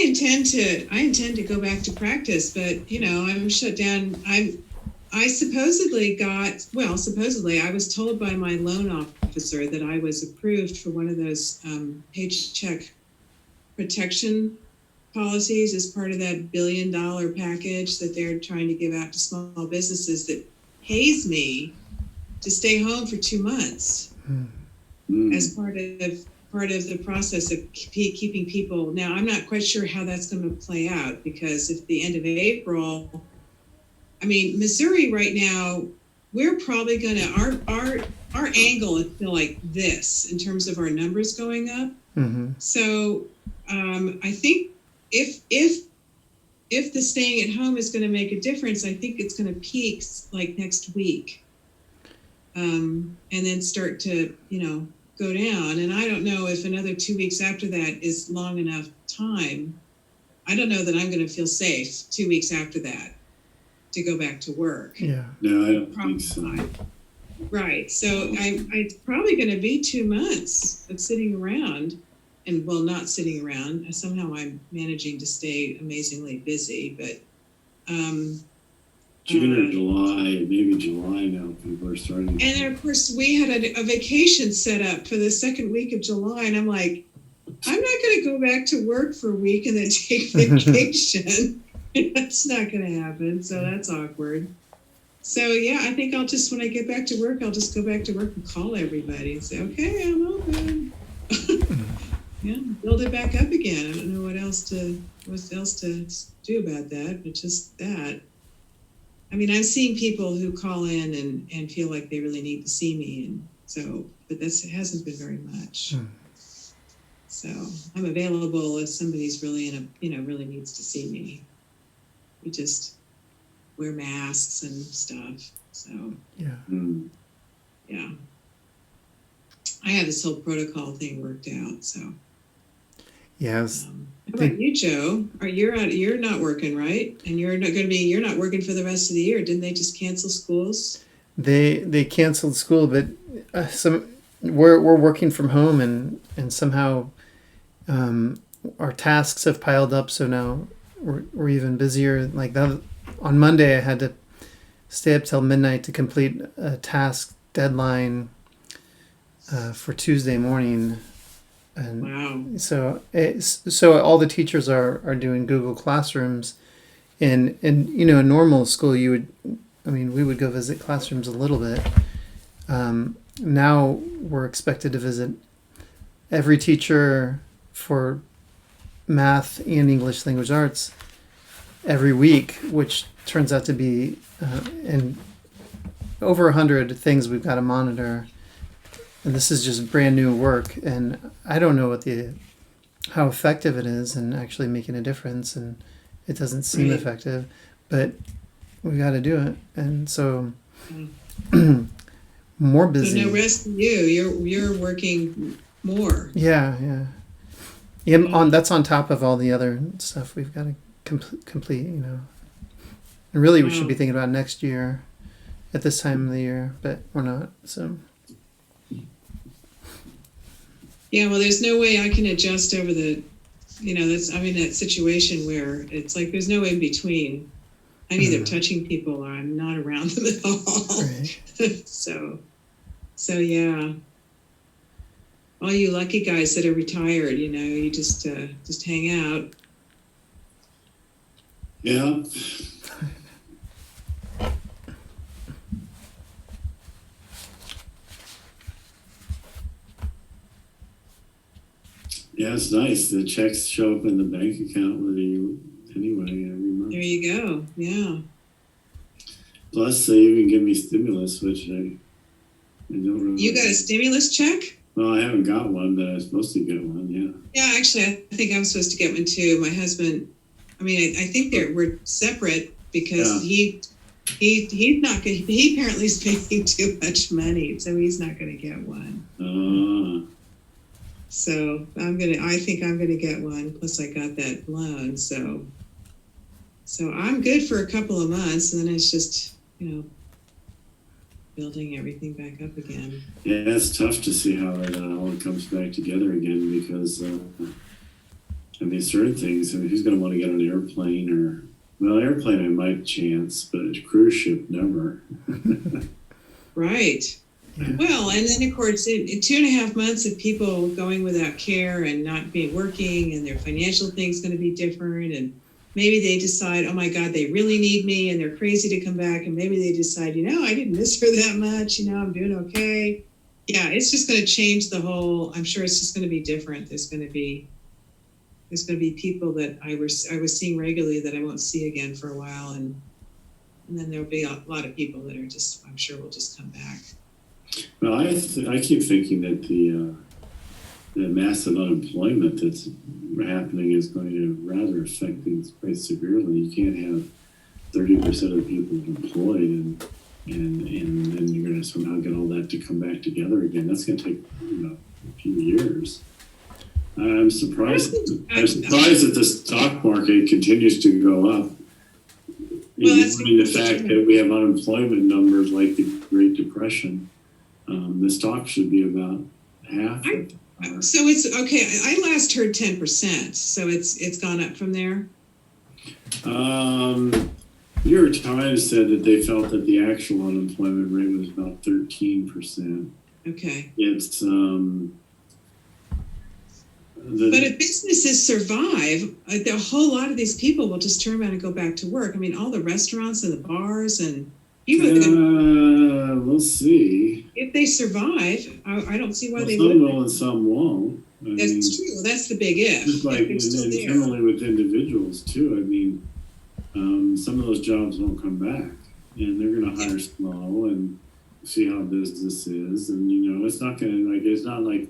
E: intend to go back to practice, but I'm shut down. I supposedly I was told by my loan officer that I was approved for one of those paycheck protection policies as part of that $1 billion package that they're trying to give out to small businesses that pays me to stay home for 2 months as part of the process of keeping people. Now, I'm not quite sure how that's going to play out, because at the end of April, Missouri right now, we're probably going to, our angle is still like this in terms of our numbers going up.
C: Mm-hmm.
E: So I think if the staying at home is going to make a difference, I think it's going to peak like next week, and then start to go down. And I don't know if another 2 weeks after that is long enough time. I don't know that I'm going to feel safe 2 weeks after that to go back to work.
C: Yeah.
A: No, I don't
E: Probably
A: think so.
E: not. Right. So it's probably going to be 2 months of sitting around, and not sitting around. Somehow I'm managing to stay amazingly busy, but
A: June or July, maybe July now, people are starting.
E: and then of course we had a vacation set up for the second week of July, and I'm like, I'm not going to go back to work for a week and then take vacation. That's not going to happen. So that's awkward. So yeah, I think when I get back to work, I'll just go back to work and call everybody and say, okay, I'm open. Yeah, build it back up again. I don't know what else to do about that, but just that. I'm seeing people who call in and feel like they really need to see me, and so, but it hasn't been very much. So I'm available if somebody's really really needs to see me. We just wear masks and stuff. So yeah, I have this whole protocol thing worked out. So
C: Yes.
E: how about you, Joe? You're not working, right? And you're not working for the rest of the year. Didn't they just cancel schools?
C: They canceled school, but we're working from home, and somehow our tasks have piled up. So now we're even busier. Like that, on Monday, I had to stay up till midnight to complete a task deadline for Tuesday morning. And
E: Wow.
C: so all the teachers are doing Google Classrooms, and in normal school we would go visit classrooms a little bit. Now we're expected to visit every teacher for math and English language arts every week, which turns out to be and over 100 things we've got to monitor. And this is just brand new work, and I don't know how effective it is in actually making a difference, and it doesn't seem
E: Right.
C: effective, but we got to do it, and so more busy.
E: So no rest for you. You're working more.
C: Yeah. That's on top of all the other stuff we've got to complete. And really, we should be thinking about next year at this time of the year, but we're not. So.
E: Yeah, well, there's no way I can adjust over that situation where it's like there's no in between. I'm either touching people or I'm not around them at all.
C: Right.
E: So yeah. All you lucky guys that are retired, you just hang out.
A: Yeah. Yeah, it's nice. The checks show up in the bank account anyway every month.
E: There you go. Yeah.
A: Plus, they even give me stimulus, which I don't really.
E: You got a stimulus check?
A: Well, I haven't got one, but I'm supposed to get one. Yeah.
E: Yeah, actually, I think I'm supposed to get one too. My husband. I mean, I think we're separate because he's not good. He apparently is paying too much money, so he's not going to get one. So I think I'm gonna get one. Plus, I got that loan, so I'm good for a couple of months, and then it's just building everything back up again.
A: Yeah, it's tough to see how it all comes back together again because I mean, certain things. I mean, who's going to want to get on an airplane airplane I might chance, but a cruise ship never.
E: Right.
C: Yeah.
E: Well, and then of course, in 2.5 months of people going without care and not being working, and their financial thing's going to be different, and maybe they decide, oh my God, they really need me, and they're crazy to come back, and maybe they decide, I didn't miss her that much, I'm doing okay. Yeah, it's just going to change the whole. I'm sure it's just going to be different. There's going to be people that I was seeing regularly that I won't see again for a while, and then there'll be a lot of people that are just, I'm sure, will just come back.
A: Well, I keep thinking that the massive unemployment that's happening is going to rather affect things quite severely. You can't have 30% of the people employed and then you're going to somehow get all that to come back together again. That's going to take a few years. I'm surprised that the stock market continues to go up.
E: Well, that's
A: the fact that we have unemployment numbers like the Great Depression. The stock should be about half.
E: So it's okay. I last heard 10%. So it's gone up from there.
A: New York Times said that they felt that the actual unemployment rate was about 13%.
E: Okay.
A: It's
E: but if businesses survive, a whole lot of these people will just turn around and go back to work. I mean, all the restaurants and the bars and
A: we'll see.
E: If they survive, I don't see why they
A: some
E: wouldn't.
A: will and some won't.
E: That's true. That's the big if.
A: Just like and similarly with individuals too. I mean, some of those jobs won't come back, and they're going to hire slow and see how business is. And it's not going to it's not like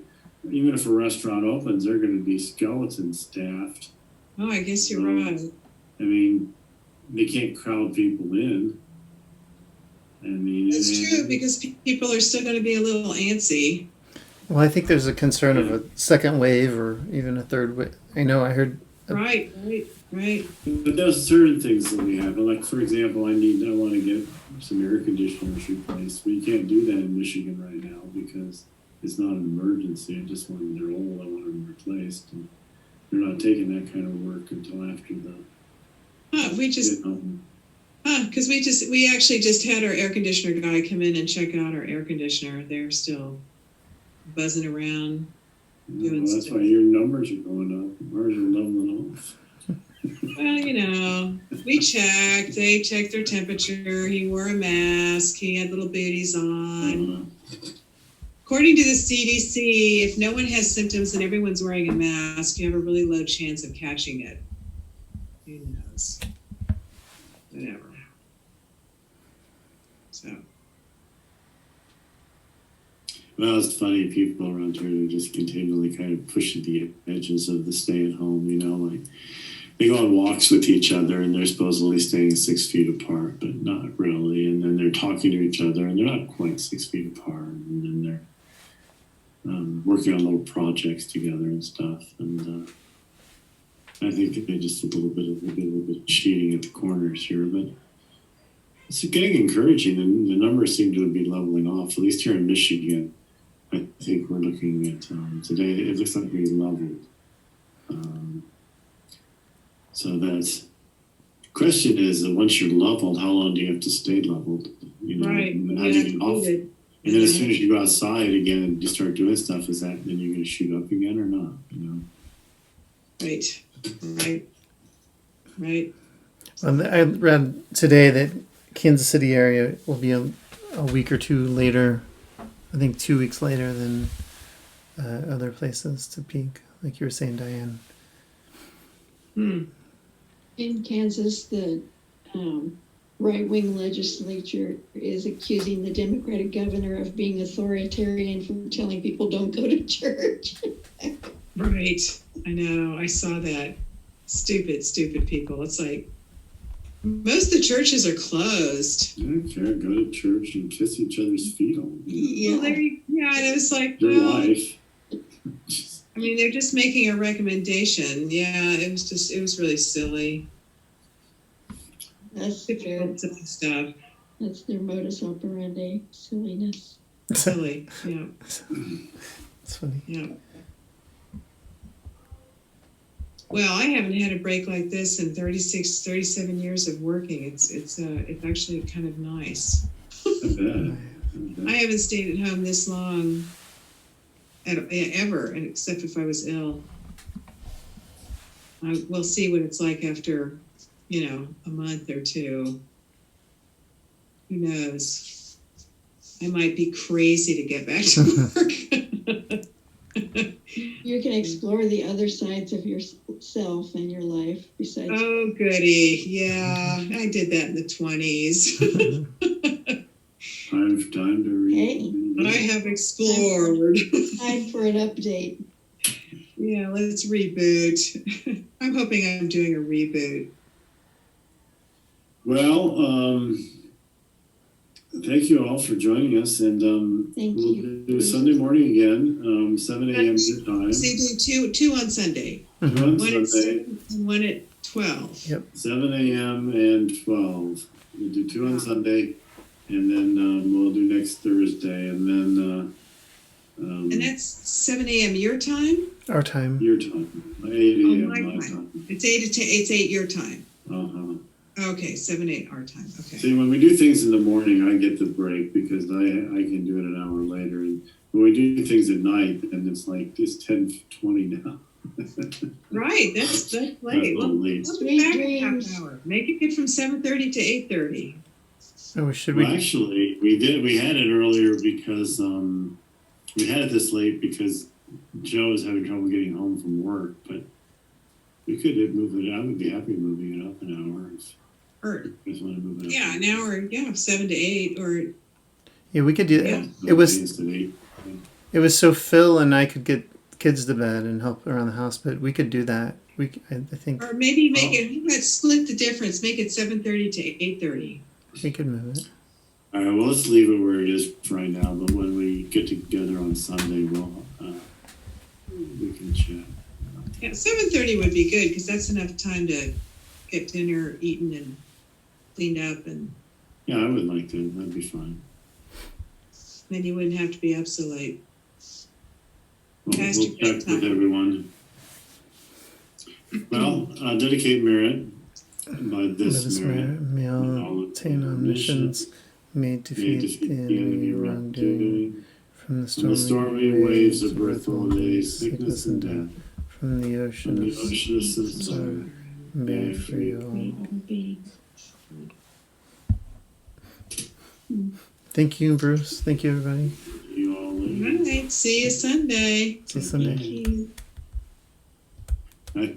A: even if a restaurant opens, they're going to be skeleton staffed.
E: Oh, I guess you're right.
A: I mean, they can't crowd people in. I mean,
E: that's true because people are still going to be a little antsy.
C: Well, I think there's a concern of a second wave or even a third wave. I heard.
E: Right.
A: But there's certain things that we have. Like, for example, I want to get some air conditioners replaced. We can't do that in Michigan right now because it's not an emergency. I just wanted they're old. I want them replaced. And they're not taking that kind of work until after the.
E: Because we actually just had our air conditioner guy come in and check out our air conditioner. They're still buzzing around.
A: That's why your numbers are going up. Ours are leveling off.
E: Well, we checked. They checked their temperature. He wore a mask. He had little booties on. According to the CDC, if no one has symptoms and everyone's wearing a mask, you have a really low chance of catching it. Who knows? Whatever. So.
A: Well, it's funny. People around here are just continually kind of pushing the edges of the stay at home, like they go on walks with each other and they're supposedly staying 6 feet apart, but not really. And then they're talking to each other and they're not quite 6 feet apart. And then they're working on little projects together and stuff. And I think they just a little bit of cheating at the corners here, but it's getting encouraging. And the numbers seem to be leveling off, at least here in Michigan. I think we're looking at today. It looks like we leveled. So that's question is that once you're leveled, how long do you have to stay leveled? You know,
E: Right.
A: and how
E: You
A: do
E: have
A: you
E: to
A: get off?
E: eat it.
A: And then as soon as you go outside again and you start doing stuff, is that then you're going to shoot up again or not? You know.
E: Right. Right. Right.
C: Well, I read today that Kansas City area will be a week or two later. I think 2 weeks later than other places to peak, like you were saying, Diane.
B: In Kansas, the right-wing legislature is accusing the Democratic governor of being authoritarian for telling people don't go to church.
E: Right. I know. I saw that. Stupid people. It's like most of the churches are closed.
A: I don't care. Go to church and kiss each other's feet all.
E: Well, and it was like,
A: Your
E: well,
A: life.
E: I mean, they're just making a recommendation. Yeah, it was really silly.
B: That's their,
E: Silly stuff.
B: that's their modus operandi, silliness.
E: Silly. Yeah.
C: It's funny.
E: Yeah. Well, I haven't had a break like this in 37 years of working. It's actually kind of nice.
A: I
E: I haven't stayed at home this long ever, except if I was ill. We'll see what it's like after, a month or two. Who knows? I might be crazy to get back to work.
B: You can explore the other sides of yourself and your life besides.
E: Oh, goody. Yeah, I did that in the 20s.
A: Time to read.
E: I have explored.
B: Time for an update.
E: Yeah, let's reboot. I'm hoping I'm doing a reboot.
A: Well, thank you all for joining us, and
B: Thank
A: we'll
B: you.
A: do Sunday morning again, 7 a.m. your time.
E: So you do two on Sunday.
A: On
E: One at
A: Sunday,
E: 7 and one at 12.
A: 7 a.m. and 12. We'll do 2 on Sunday, and then we'll do next Thursday, and then
E: And that's 7 a.m. your time?
C: Our time.
A: your time, 8
E: Oh,
A: a.m.
E: my
A: my
E: time.
A: time.
E: It's 8 your time.
A: Uh-huh.
E: Okay, 7, 8 our time. Okay.
A: See, when we do things in the morning, I get the break because I can do it an hour later. And when we do things at night, and it's like it's 10:20 now.
E: Right, that's late.
A: That's a little late.
E: Let's
B: Sweet
E: be back a
B: dreams.
E: half hour. Make it from 7:30 to 8:30.
C: Oh, should
A: Well,
C: we?
A: actually, we had it earlier because we had it this late because Joe was having trouble getting home from work. But we could move it. I would be happy moving it up an hour if
E: Or
A: you guys want to move it up.
E: yeah, an hour. Yeah, 7 to 8. Or
C: Yeah, we could do that.
E: Yeah.
C: It was
A: Instead of 8.
C: it was so Phil and I could get kids to bed and help around the house, but we could do that. I think
E: or maybe make it. Let's split the difference. Make it 7:30 to 8:30.
C: we could move it.
A: All right. Well, let's leave it where it is for right now. But when we get together on Sunday, we can chat.
E: Yeah, 7:30 would be good because that's enough time to get dinner eaten and cleaned up, and
A: Yeah, I would like to. That'd be fine.
E: then you wouldn't have to be up so late.
A: Well,
E: Past
A: we'll
E: your
A: check
E: bedtime.
A: with everyone. Well, dedicate merit by this merit.
C: Male attain omniscience, made to
A: May
C: defeat
A: defeat
C: the enemy wrongdoing. From the
A: From the stormy waves of birth, old age, sickness, and death.
C: From the
A: From
C: ocean
A: the
C: of
A: ocean of sorrow.
C: sorrow, bear free all. Thank you, Bruce. Thank you, everybody.
A: You all
E: All
A: live.
E: right, see you Sunday.
C: See you Sunday.
B: Thank you.
A: Bye.